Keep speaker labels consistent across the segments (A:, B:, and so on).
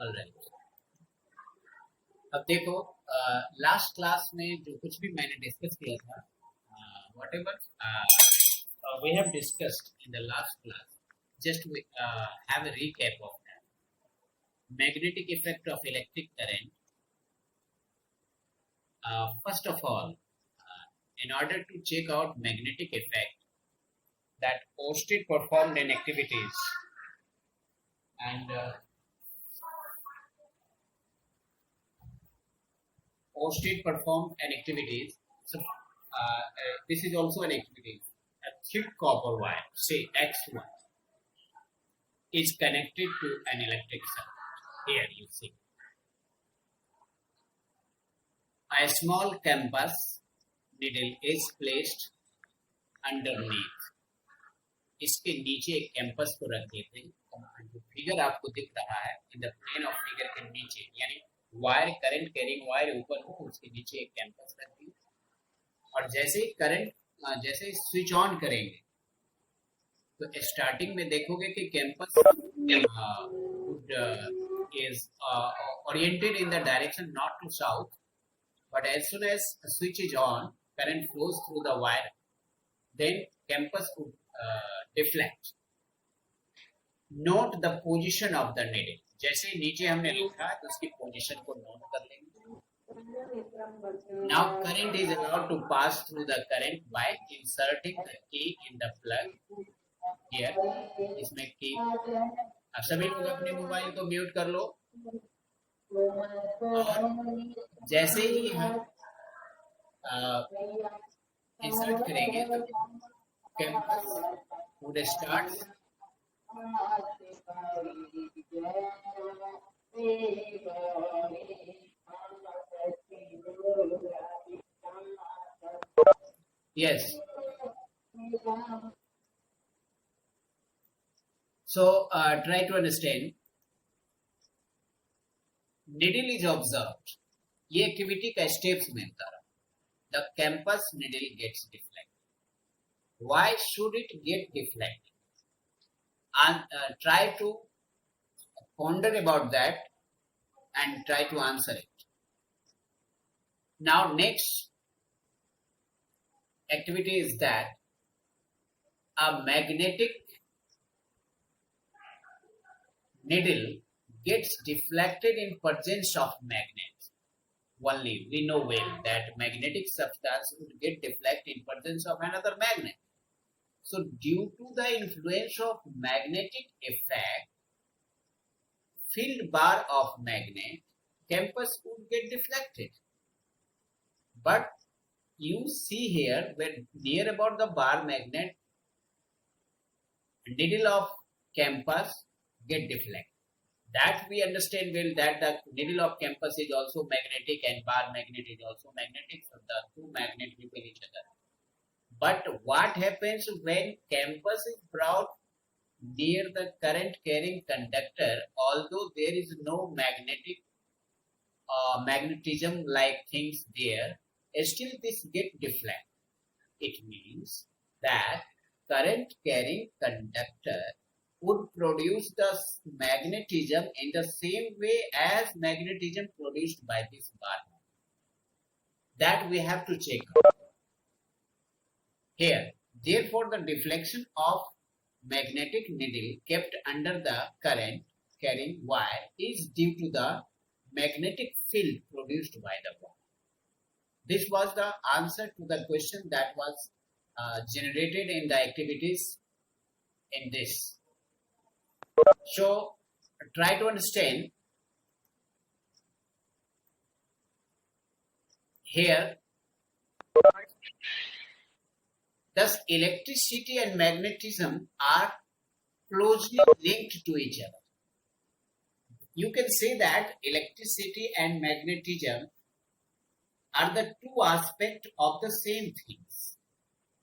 A: Alright, अब देखो, last class में जो कुछ भी मैंने डिस्कस किया था, what ever we have discussed in the last class, just we have a recap of that. Magnetic effect of electric current. First of all, in order to check out magnetic effect, that Oersted performed an activities, and Oersted performed an activities. So this is also an activity. A thick copper wire, say X1, is connected to an electric circuit. Here you see a small compass needle is placed underneath. इसके नीचे एक campus को रख देते हैं। जो figure आपको दिख रहा है in the plane of figure के नीचे, यानी वायर, करंट कैरिंग वायर ऊपर हो, उसके नीचे एक कैंपस रख दी, और जैसे करंट जैसे स्विच ऑन करेंगे तो स्टार्टिंग में देखोगे कि campus is oriented in the direction not to south, but as soon as a switch is on, current flows through the wire, then campus would deflect. Note the position of the needle. जैसे नीचे हमने लिखा तो उसकी position को note कर लेंगे. Now current is allowed to pass through the current by inserting the key in the plug. Here, इसमें की. अब सभी लोग अपने मोबाइल को म्यूट कर लो. और जैसे ही हम इंसर्ट करेंगे तो campus would start yes. So try to understand. Needle is observed. ये एक्टिविटी का स्टेप्स में बता रहा. The campus needle gets deflected. Why should it get deflected? And try to ponder about that and try to answer it. Now next activity is that a magnetic needle gets deflected in presence of magnets. Only we know well that magnetic substance would get deflected in presence of another magnet. So due to the influence of magnetic effect, field bar of magnet, campus would get deflected. But you see here, when near about the bar magnet, needle of campus get deflected. That we understand well, that the needle of campus is also magnetic and bar magnet is also magnetic, so the two magnets repel each other. But what happens when campus is brought near the current carrying conductor, although there is no magnetism like things there, still this get deflected. It means that current carrying conductor would produce the magnetism in the same way as magnetism produced by this bar. That we have to check out. Here, therefore, the deflection of magnetic needle kept under the current carrying wire is due to the magnetic field produced by the bar. This was the answer to the question that was generated in the activities in this. So, try to understand. Here, thus electricity and magnetism are closely linked to each other. You can say that electricity and magnetism are the two aspects of the same things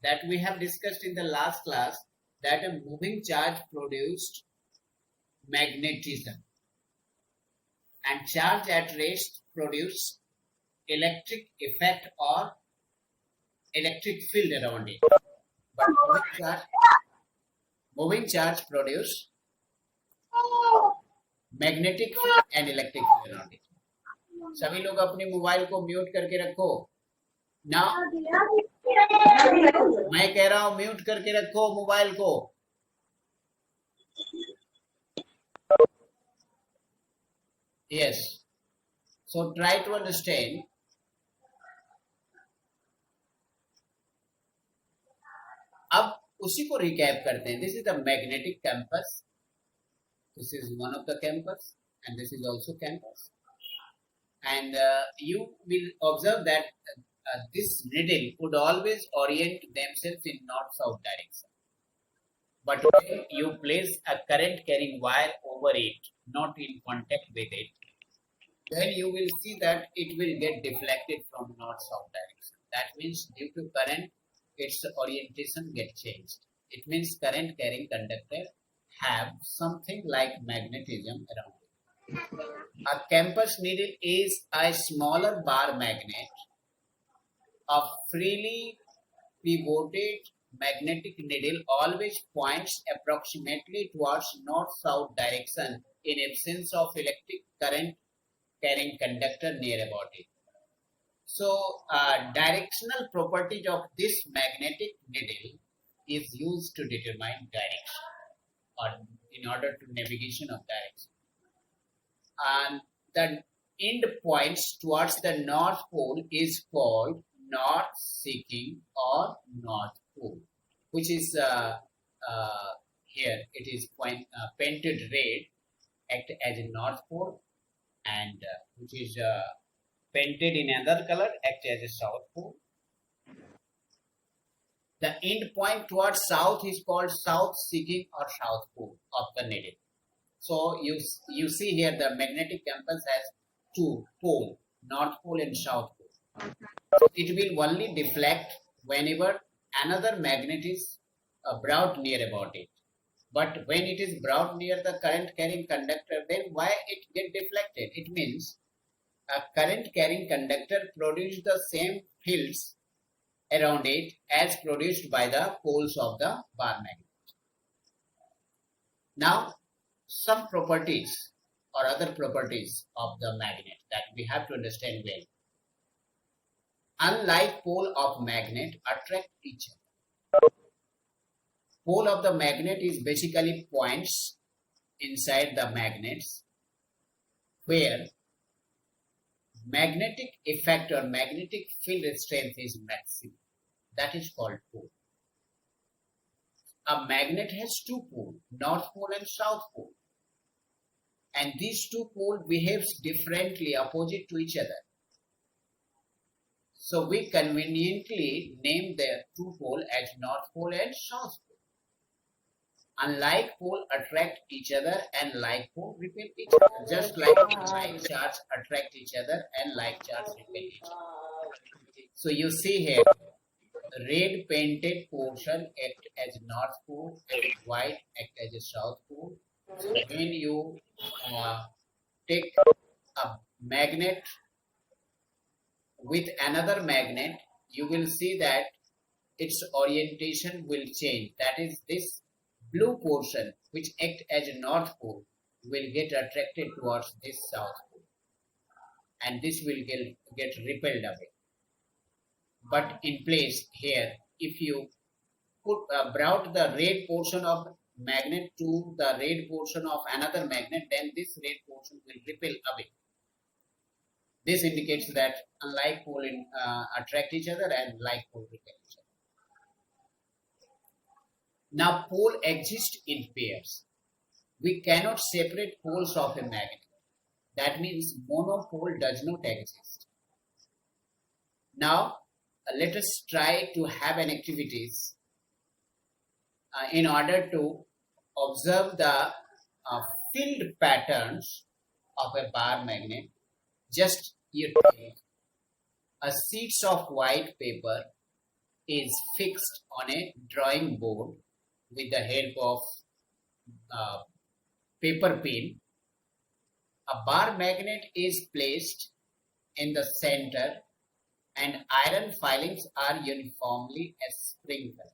A: that we have discussed in the last class, that a moving charge produced magnetism and charge at rest produce electric effect or electric field around it. but moving charge produce magnetic and electric field around it. सभी लोग अपने mobile को mute करके रखो ना, मैं कह रहा हूं म्यूट करके रखो मोबाइल को। Yes, so try to understand. अब उसी को रिकैप करते हैं। This is the magnetic campus, this is one of the campus and this is also campus, and you will observe that this needle would always orient themselves in north south direction, but when you place a current carrying wire over it, not in contact with it, then you will see that it will get deflected from north south direction. That means due to current its orientation get changed. It means current carrying conductor have something like magnetism around it. A campus needle is a smaller bar magnet. A freely pivoted magnetic needle always points approximately towards north-south direction in absence of electric current carrying conductor near about it. So, directional properties of this magnetic needle is used to determine direction, or in order to navigation of direction. And the end points towards the north pole is called north seeking or north pole, which is here it is painted red, act as a north pole, and which is painted in another color, act as a south pole. The end point towards south is called south seeking or south pole of the needle. So you see here the magnetic compass has two poles, north pole and south pole. So it will only deflect whenever another magnet is brought near about it. But when it is brought near the current carrying conductor, then why it get deflected? It means a current carrying conductor produces the same fields around it as produced by the poles of the bar magnet. Now, some properties or other properties of the magnet that we have to understand well. Unlike pole of magnet attract each other. Pole of the magnet is basically points inside the magnets where magnetic effect or magnetic field strength is maximum. That is called pole. A magnet has two poles, north pole and south pole. And these two poles behaves differently opposite to each other. So we conveniently name the two poles as north pole and south pole. Unlike pole attract each other and like pole repel each other. Just like like charge attract each other and like charge repel each other. So you see here, red painted portion act as north pole and white act as a south pole. So when you take a magnet with another magnet, you will see that its orientation will change. That is, this blue portion which act as a north pole will get attracted towards this south pole, and this will get repelled away. But in place here, if you brought the red portion of magnet to the red portion of another magnet, then this red portion will repel away. This indicates that unlike pole attract each other and like pole repel each other. Now pole exist in pairs. We cannot separate poles of a magnet. That means monopole does not exist. Now let us try to have an activities in order to observe the field patterns of a bar magnet. Just you take a sheets of white paper is fixed on a drawing board with the help of paper pin. A bar magnet is placed in the center and iron filings are uniformly sprinkled.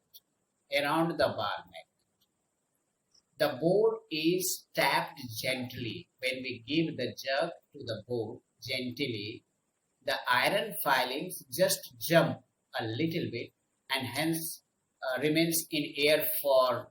A: around the bar magnet. The board is tapped gently. When we give the jerk to the board gently, the iron filings just jump a little bit and hence remains in air for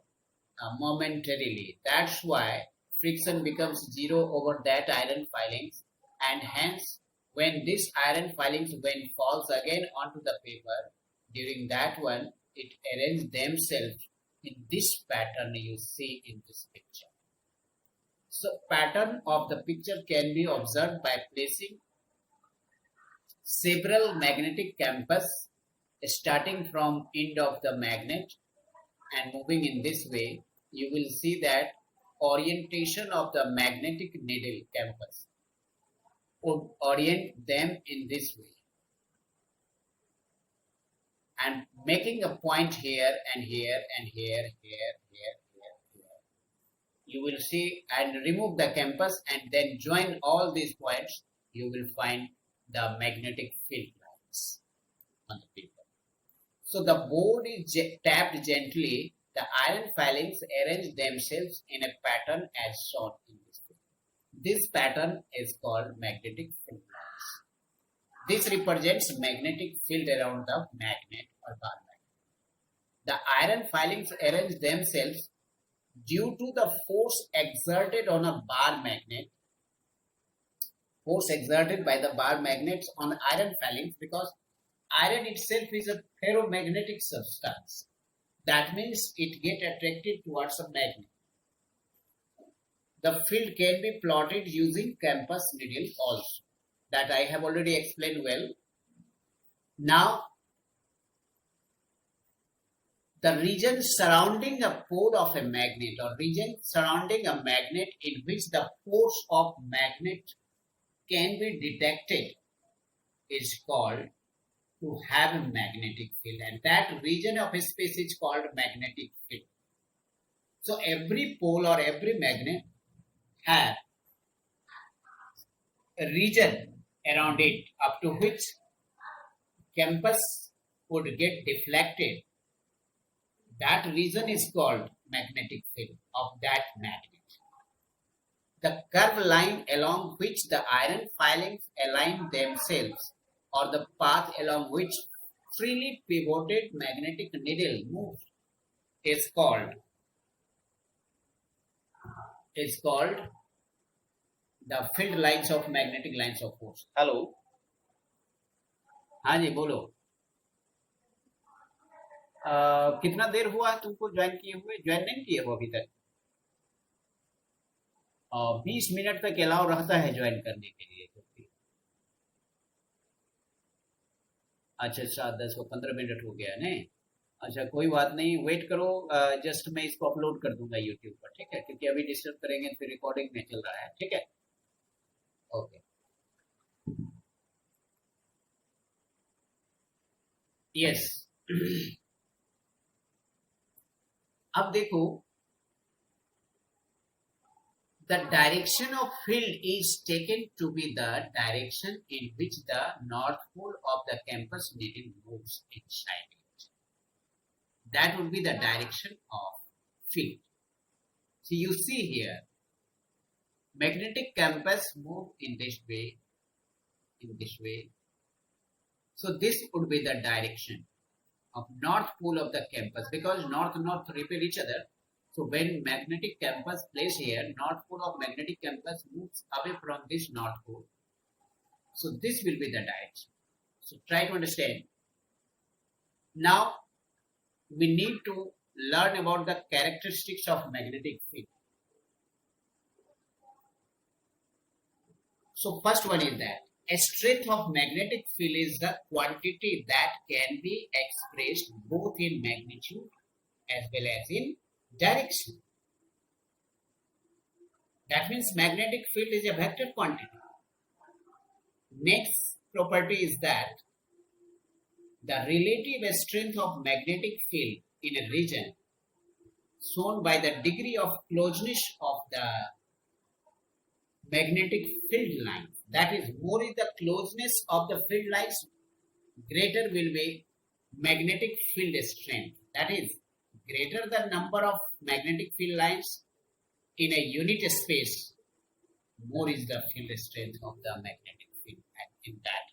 A: momentarily. That's why friction becomes zero over that iron filings, and hence when this iron filings when falls again onto the paper, during that one it arrange themselves in this pattern you see in this picture. So pattern of the picture can be observed by placing several magnetic campus starting from end of the magnet and moving in this way. You will see that orientation of the magnetic needle campus would orient them in this way and making a point here and here and here. You will see and remove the campus and then join all these points. You will find the magnetic field lines on the paper. So the board is tapped gently. The iron filings arrange themselves in a pattern as shown in this figure. This pattern is called magnetic field lines. This represents magnetic field around the magnet or bar magnet. The iron filings arrange themselves due to the force exerted on a bar magnet. Force exerted by the bar magnets on iron filings, because iron itself is a ferromagnetic substance. That means it gets attracted towards a magnet. The field can be plotted using campus needle also. That I have already explained well. Now, the region surrounding a pole of a magnet or region surrounding a magnet in which the force of magnet can be detected is called to have a magnetic field, and that region of a space is called magnetic field. So every pole or every magnet have a region around it up to which campus would get deflected. That region is called magnetic field of that magnet. The curved line along which the iron filings align themselves, or the path along which freely pivoted magnetic needle moves, is called the field lines of magnetic lines of force. Hello, हाँ जी बोलो. कितना देर हुआ तुमको join किए हुए? Join नहीं किए हो अभी तक? 20 मिनट तक अलाउ रहता है ज्वाइन करने के लिए. अच्छा 7, 10 को 15 मिनट हो गया नहीं. अच्छा कोई बात नहीं, वेट करो. जस्ट मैं इसको अपलोड कर दूंगा यूट्यूब पर, ठीक है? क्योंकि अभी डिस्टर्ब करेंगे फिर रिकॉर्डिंग में चल रहा है, ठीक है? ओके. यस. अब देखो, the direction of field is taken to be the direction in which the north pole of the campus needle moves inside it. That would be the direction of field. So you see here, magnetic campus move in this way, So this would be the direction of north pole of the campus, because north repel each other. So when magnetic campus plays here, north pole of magnetic campus moves away from this north pole. So this will be the direction. So try to understand. Now we need to learn about the characteristics of magnetic field. So first one is that a strength of magnetic field is the quantity that can be expressed both in magnitude as well as in direction. That means magnetic field is a vector quantity. Next property is that the relative strength of magnetic field in a region shown by the degree of closeness of the magnetic field lines. That is, more is the closeness of the field lines, greater will be magnetic field strength. That is, greater the number of magnetic field lines in a unit space, more is the field strength of the magnetic field in that.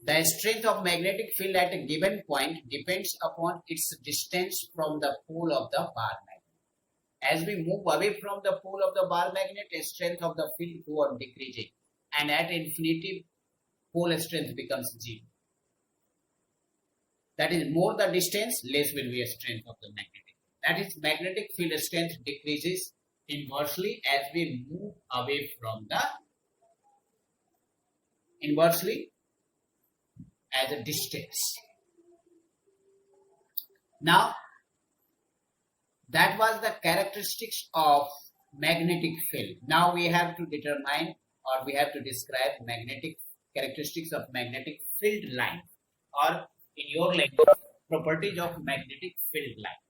A: The strength of magnetic field at a given point depends upon its distance from the pole of the bar magnet. As we move away from the pole of the bar magnet, the strength of the field go on decreasing, and at infinity, pole strength becomes zero. That is, more the distance, less will be a strength of the magnetic. That is, magnetic field strength decreases inversely as we move away from the as a distance. Now, that was the characteristics of magnetic field. Now we have to determine, or we have to describe magnetic characteristics of magnetic field line, or in your language, properties of magnetic field line.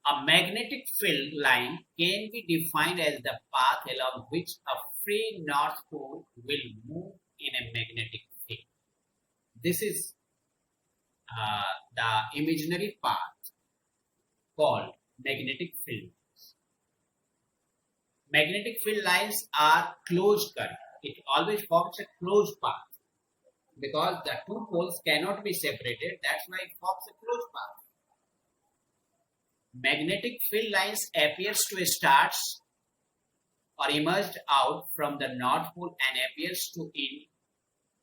A: A magnetic field line can be defined as the path along which a free north pole will move in a magnetic field. This is the imaginary path called magnetic field. Magnetic field lines are closed current. It always forms a closed path because the two poles cannot be separated. That's why it forms a closed path. Magnetic field lines appears to start or emerged out from the north pole and appears to in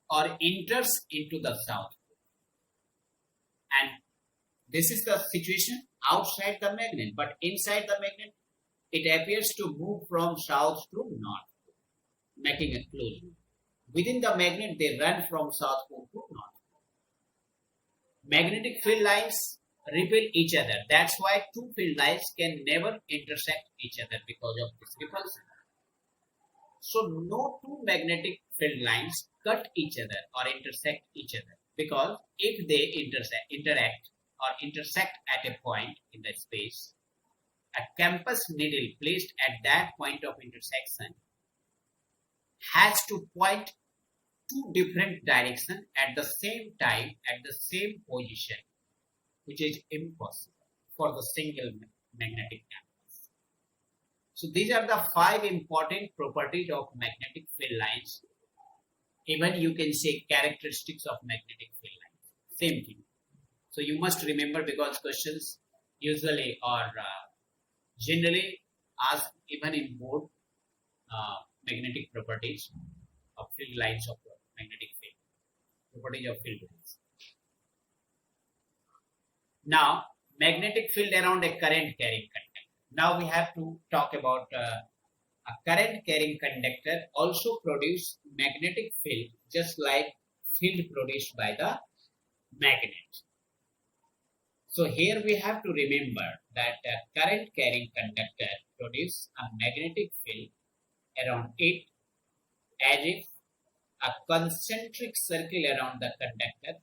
A: or enters into the south pole. And this is the situation outside the magnet, but inside the magnet it appears to move from south to north pole, making a closed loop. Within the magnet they run from south pole to north pole. Magnetic field lines repel each other. That's why two field lines can never intersect each other because of this repulsion. So no two magnetic field lines cut each other or intersect each other, because if they interact or intersect at a point in the space, a compass needle placed at that point of intersection has to point two different directions at the same time at the same position, which is impossible for the single magnetic compass. So these are the 5 important properties of magnetic field lines. Even you can say characteristics of magnetic field lines. Same thing. So you must remember, because questions usually or generally asked even in board magnetic properties of field lines of magnetic field. Properties of field lines. Now, magnetic field around a current carrying conductor. Now we have to talk about a current carrying conductor also produce magnetic field just like field produced by the magnet. So here we have to remember that a current carrying conductor produces a magnetic field around it as if a concentric circle around the conductor,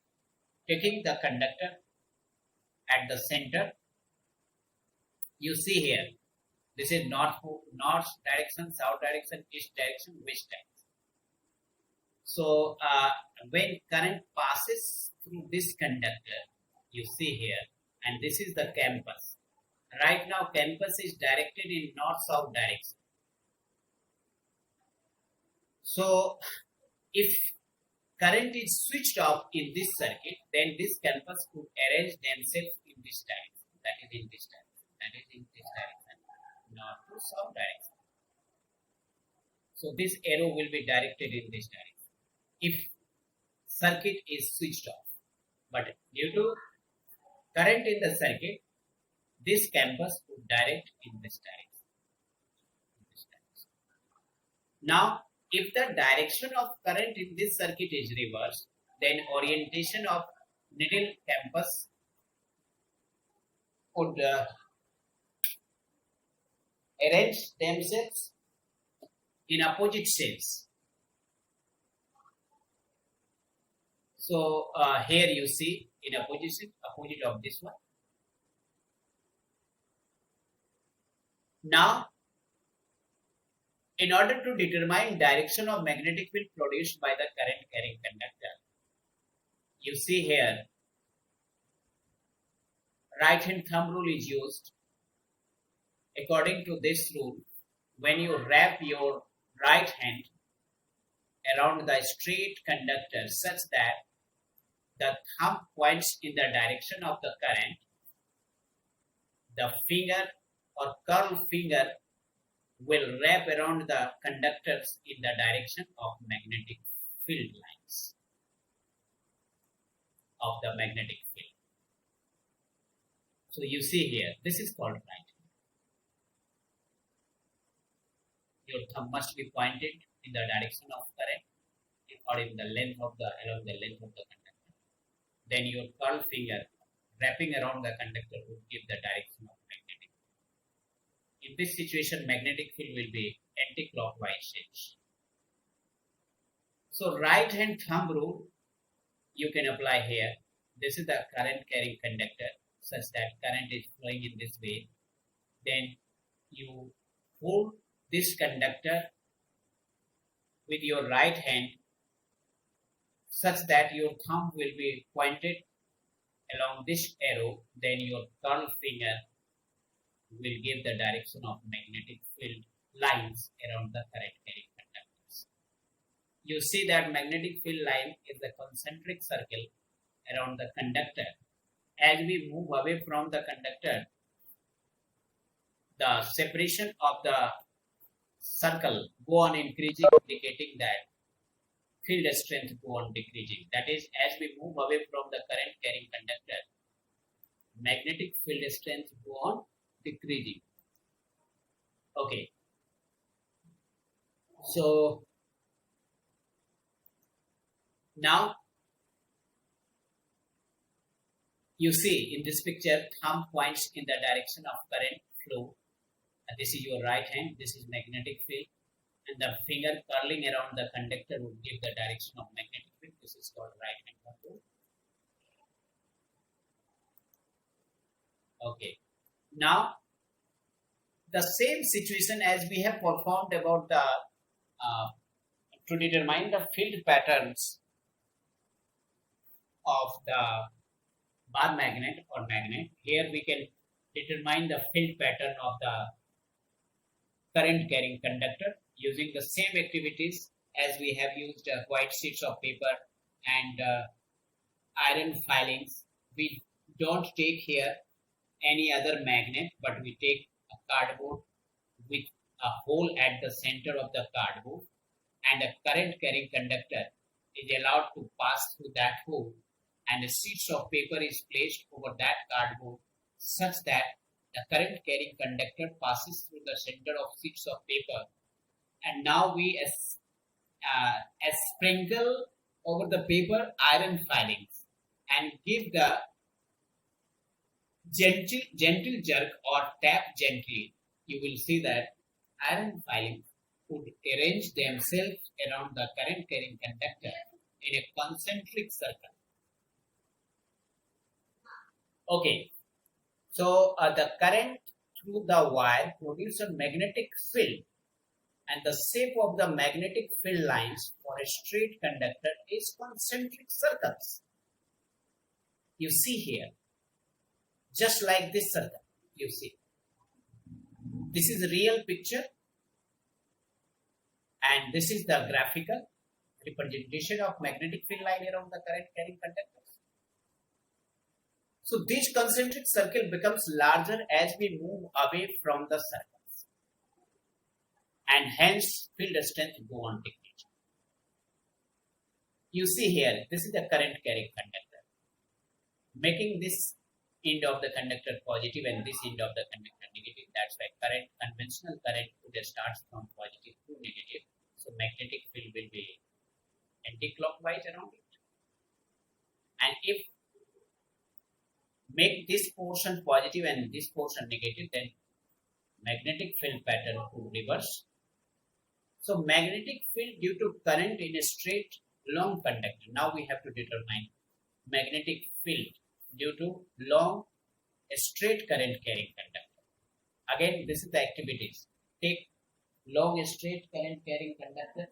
A: taking the conductor at the center. You see here, this is north direction, south direction, east direction, west direction. So when current passes through this conductor, you see here, and this is the compass. Right now compass is directed in north-south direction. So if current is switched off in this circuit, then this compass could arrange themselves in this direction, that is in this direction, that is in this direction, north to south direction. So this arrow will be directed in this direction if circuit is switched off. But due to current in the circuit, this compass would direct in this direction. Now, if the direction of current in this circuit is reversed, then orientation of needle compass would arrange themselves in opposite shapes. So here you see in opposite of this one. Now, in order to determine direction of magnetic field produced by the current carrying conductor, you see here right hand thumb rule is used. According to this rule, when you wrap your right hand around the straight conductor such that the thumb points in the direction of the current, the finger or curl finger will wrap around the conductors in the direction of magnetic field lines of the magnetic field. So you see here, this is called right. Your thumb must be pointed in the direction of current or in the length of the along the length of the conductor. Then your curl finger wrapping around the conductor would give the direction of magnetic. In this situation, magnetic field will be anti-clockwise change. So right hand thumb rule you can apply here. This is the current carrying conductor such that current is flowing in this way. Then you hold this conductor with your right hand such that your thumb will be pointed along this arrow. Then your curl finger will give the direction of magnetic field lines around the current carrying conductors. You see that magnetic field line is a concentric circle around the conductor. As we move away from the conductor, the separation of the circle go on increasing, indicating that field strength go on decreasing. That is, as we move away from the current carrying conductor, magnetic field strength go on decreasing. Okay. So now you see in this picture, thumb points in the direction of current flow. This is your right hand, this is magnetic field, and the finger curling around the conductor would give the direction of magnetic field. This is called right hand control. Okay. Now, the same situation as we have performed about the to determine the field patterns of the bar magnet or magnet. Here we can determine the field pattern of the current carrying conductor using the same activities as we have used white sheets of paper and iron filings. We don't take here any other magnet, but we take a cardboard with a hole at the center of the cardboard, and a current carrying conductor is allowed to pass through that hole, and a sheet of paper is placed over that cardboard such that the current carrying conductor passes through the center of sheets of paper, and now we sprinkle over the paper iron filings and give the gentle jerk or tap gently. You will see that iron filings would arrange themselves around the current carrying conductor in a concentric circle. Okay. So the current through the wire produces a magnetic field, and the shape of the magnetic field lines for a straight conductor is concentric circles. You see here, just like this circle, you see. This is a real picture, and this is the graphical representation of magnetic field line around the current carrying conductors. So this concentric circle becomes larger as we move away from the circles, and hence field strength go on decreasing. You see here, this is the current carrying conductor, making this end of the conductor positive and this end of the conductor negative. That's why conventional current would start from positive to negative. So magnetic field will be anti-clockwise around it. And if make this portion positive and this portion negative, then magnetic field pattern would reverse. So magnetic field due to current in a straight long conductor. Now we have to determine magnetic field due to long straight current carrying conductor. Again, this is the activities. Take long straight current carrying conductor.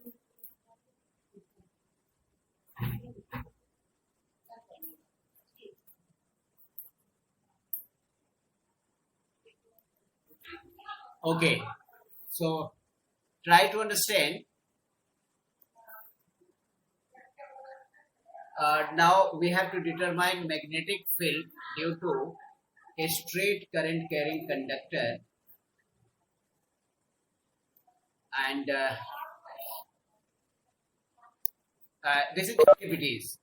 A: Okay, so try to understand. Now we have to determine magnetic field due to a straight current carrying conductor, and this is the activities.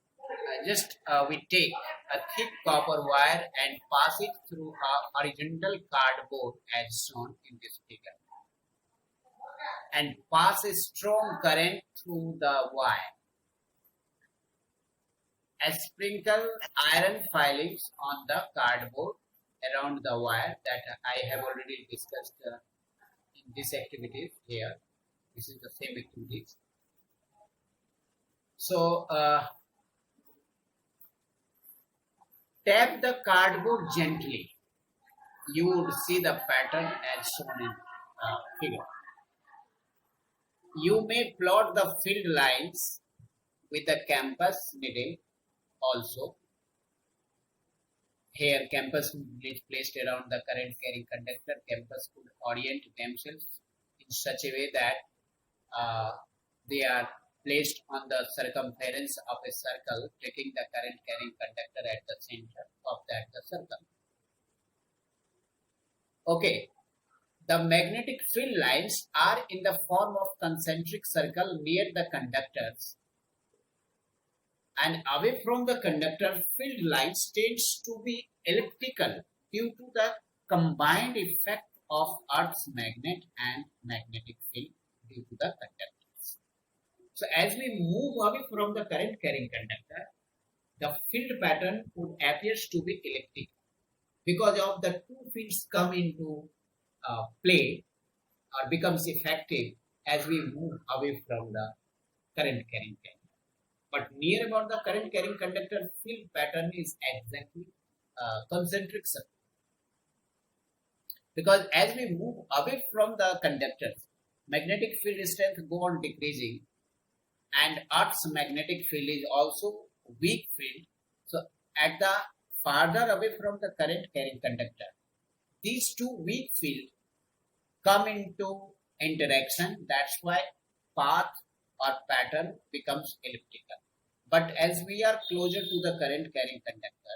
A: Just we take a thick copper wire and pass it through a horizontal cardboard as shown in this figure, and pass a strong current through the wire, and sprinkle iron filings on the cardboard around the wire that I have already discussed in this activities here. This is the same activities. So tap the cardboard gently. You would see the pattern as shown in figure. You may plot the field lines with the compass needle also. Here, compass is placed around the current carrying conductor. Compass could orient themselves in such a way that they are placed on the circumference of a circle, taking the current carrying conductor at the center of the circle. Okay, the magnetic field lines are in the form of concentric circle near the conductors, and away from the conductor, field lines tends to be elliptical due to the combined effect of Earth's magnet and magnetic field due to the conductors. So as we move away from the current carrying conductor, the field pattern would appears to be elliptic because of the two fields come into play or becomes effective as we move away from the current carrying conductor. But near about the current carrying conductor, field pattern is exactly concentric circle. Because as we move away from the conductors, magnetic field strength go on decreasing, and Earth's magnetic field is also weak field. So at the farther away from the current carrying conductor, these two weak fields come into interaction. That's why path or pattern becomes elliptical. But as we are closer to the current carrying conductor,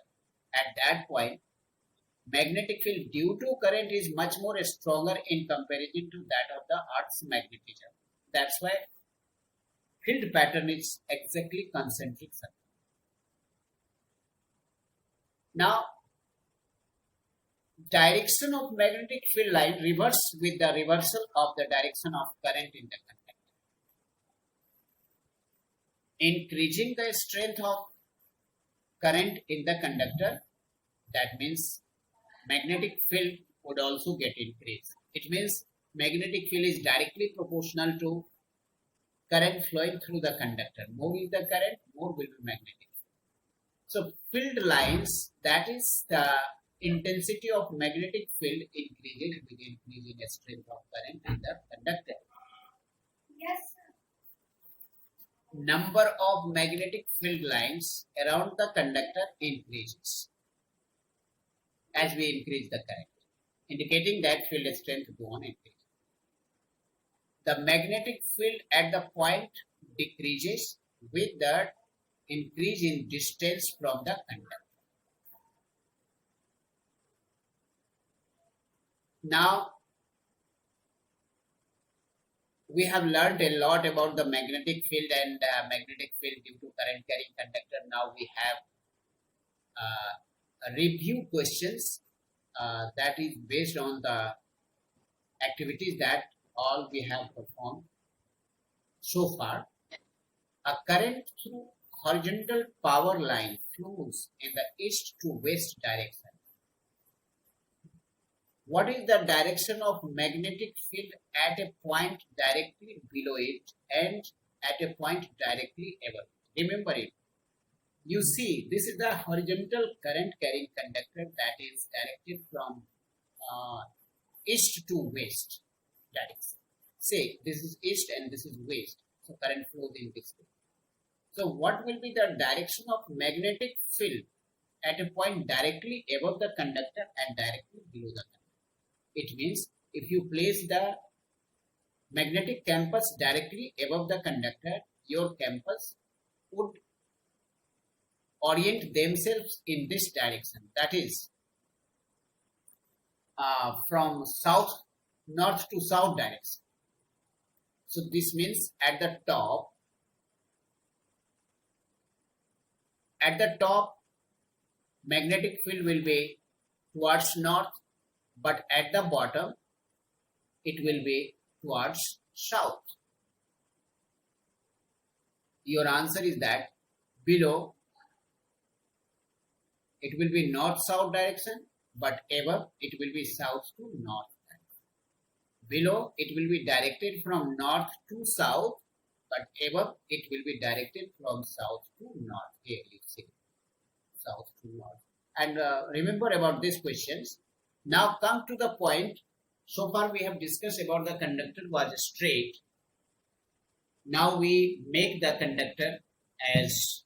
A: at that point, magnetic field due to current is much more stronger in comparison to that of the Earth's magnetism. That's why field pattern is exactly concentric circle. Now, direction of magnetic field line reverse with the reversal of the direction of current in the conductor. Increasing the strength of current in the conductor, that means magnetic field would also get increased. It means magnetic field is directly proportional to current flowing through the conductor. More is the current, more will be magnetic. So field lines, that is the intensity of magnetic field increases with increasing strength of current in the conductor. Yes. Number of magnetic field lines around the conductor increases as we increase the current, indicating that field strength go on increasing. The magnetic field at the point decreases with the increase in distance from the conductor. Now, we have learned a lot about the magnetic field and magnetic field due to current carrying conductor. Now we have review questions that is based on the activities that all we have performed so far. A current through horizontal power line flows in the east to west direction. What is the direction of magnetic field at a point directly below it and at a point directly above it? Remember it. You see, this is the horizontal current carrying conductor that is directed from east to west direction. Say this is east and this is west. So current flows in this way. So what will be the direction of magnetic field at a point directly above the conductor and directly below the conductor? It means if you place the magnetic campus directly above the conductor, your campus would orient themselves in this direction, that is from north to south direction. So this means at the top magnetic field will be towards north, but at the bottom it will be towards south. Your answer is that below it will be north-south direction, but above it will be south to north. Below it will be directed from north to south, but above it will be directed from south to north. Here you see, south to north. And remember about these questions. Now come to the point. So far we have discussed about the conductor was straight. Now we make the conductor as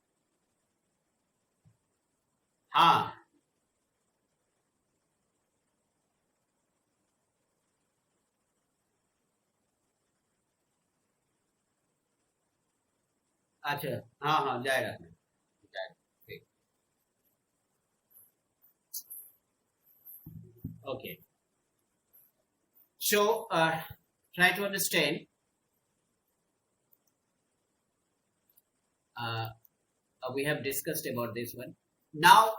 A: अच्छा हाँ जाएगा okay. So try to understand. We have discussed about this one. Now,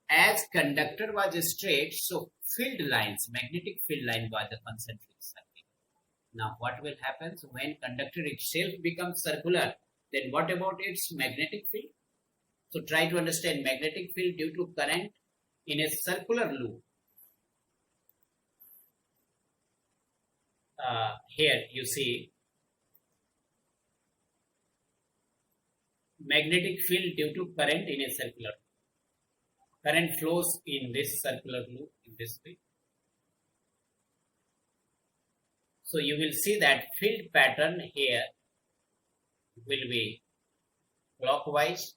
A: as conductor was straight, so field lines, magnetic field line was the concentric circle. Now, what will happen when conductor itself becomes circular? Then what about its magnetic field? So try to understand magnetic field due to current in a circular loop. Here you see magnetic field due to current in a circular loop. Current flows in this circular loop in this way. So you will see that field pattern here will be clockwise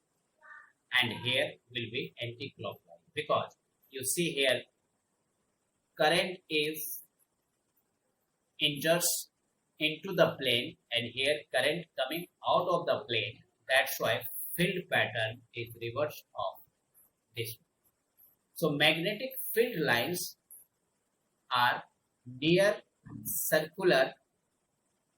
A: and here will be anti-clockwise, because you see here current is injures into the plane and here current coming out of the plane. That's why field pattern is reverse of this. So magnetic field lines are near circular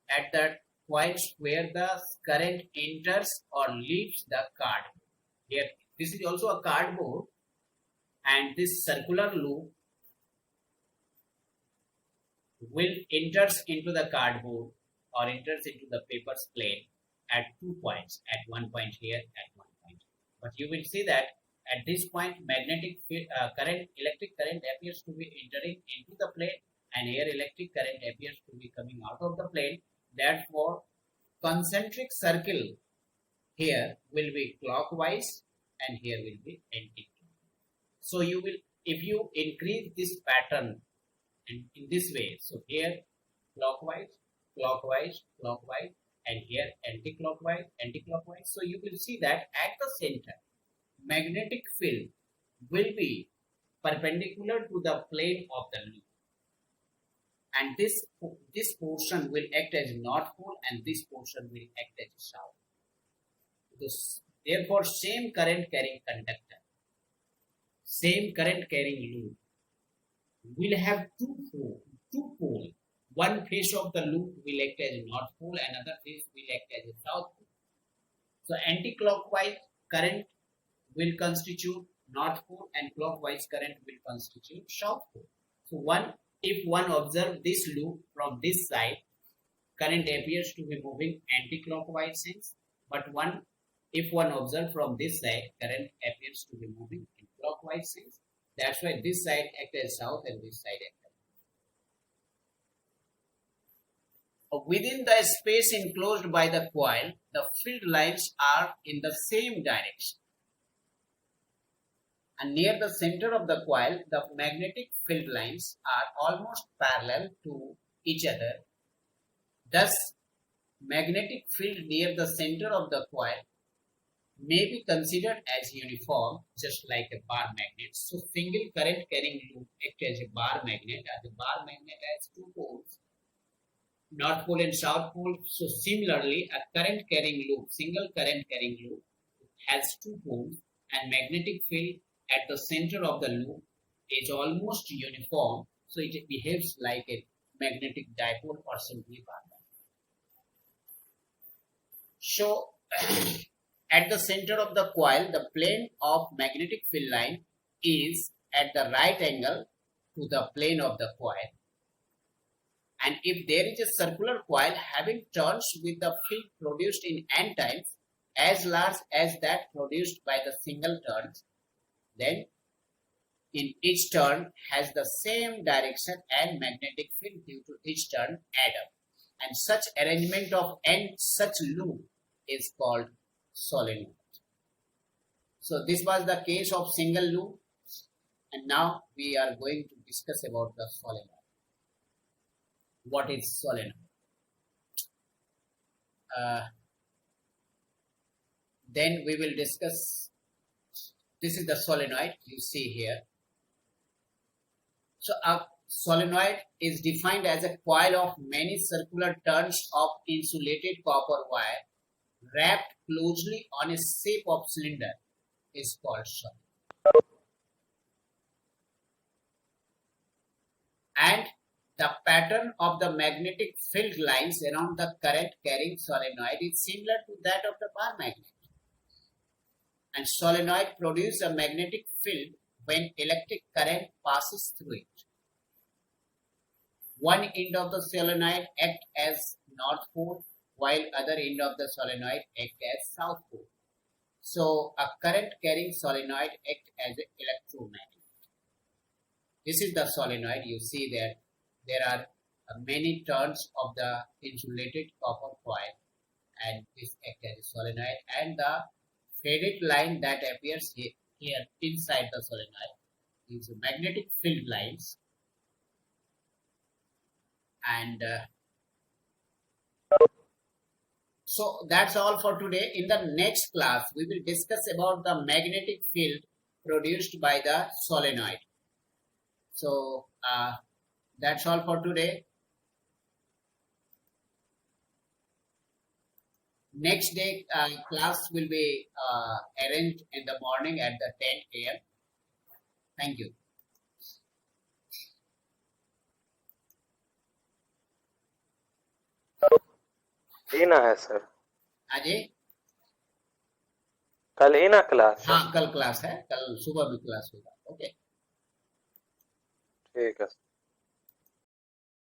A: at the points where the current enters or leaves the cardboard. Here this is also a cardboard, and this circular loop will enters into the cardboard or enters into the paper's plane at 2 points, at one point here, at one point. But you will see that at this point magnetic current, electric current appears to be entering into the plane, and here electric current appears to be coming out of the plane. Therefore concentric circle here will be clockwise and here will be anti-clockwise. So you will, if you increase this pattern in this way, so here clockwise, clockwise, clockwise, and here anti-clockwise, anti-clockwise. So you will see that at the center magnetic field will be perpendicular to the plane of the loop, and this portion will act as north pole and this portion will act as south. Therefore same current carrying conductor, same current carrying loop will have two pole. One face of the loop will act as north pole, another face will act as a south pole. So anti-clockwise current will constitute north pole and clockwise current will constitute south pole. So if one observe this loop from this side, current appears to be moving anti-clockwise sense, but if one observe from this side, current appears to be moving in clockwise sense. That's why this side acts as south and this side acts as north. Within the space enclosed by the coil, the field lines are in the same direction. And near the center of the coil, the magnetic field lines are almost parallel to each other. Thus, magnetic field near the center of the coil may be considered as uniform, just like a bar magnet. So single current carrying loop act as a bar magnet, and the bar magnet has two poles, North pole and South pole. So similarly, a current carrying loop, single current carrying loop, has two poles, and magnetic field at the center of the loop is almost uniform. So it behaves like a magnetic dipole or simply bar magnet. So at the center of the coil, the plane of magnetic field line is at the right angle to the plane of the coil. And if there is a circular coil having turns with the field produced in n times as large as that produced by the single turns, then in each turn has the same direction and magnetic field due to each turn add up. And such arrangement of n such loop is called solenoid. So this was the case of single loop, and now we are going to discuss about the solenoid. What is solenoid? Then we will discuss. This is the solenoid you see here. So a solenoid is defined as a coil of many circular turns of insulated copper wire wrapped closely on a shape of cylinder is called solenoid. And the pattern of the magnetic field lines around the current carrying solenoid is similar to that of the bar magnet. And solenoid produces a magnetic field when electric current passes through it. One end of the solenoid acts as north pole, while other end of the solenoid acts as south pole. So a current carrying solenoid acts as an electromagnet. This is the solenoid. You see that there are many turns of the insulated copper coil, and this acts as a solenoid, and the faded line that appears here inside the solenoid is magnetic field lines. And so that's all for today. In the next class, we will discuss about the magnetic field produced by the solenoid. So that's all for today. Next day class will be arranged in the morning at the 10 a.m. Thank you.
B: ही ना है sir,
A: Ajay
B: कल ही ना class है?
A: हाँ कल class है, कल सुबह भी क्लास होगा। ओके
B: ठीक है।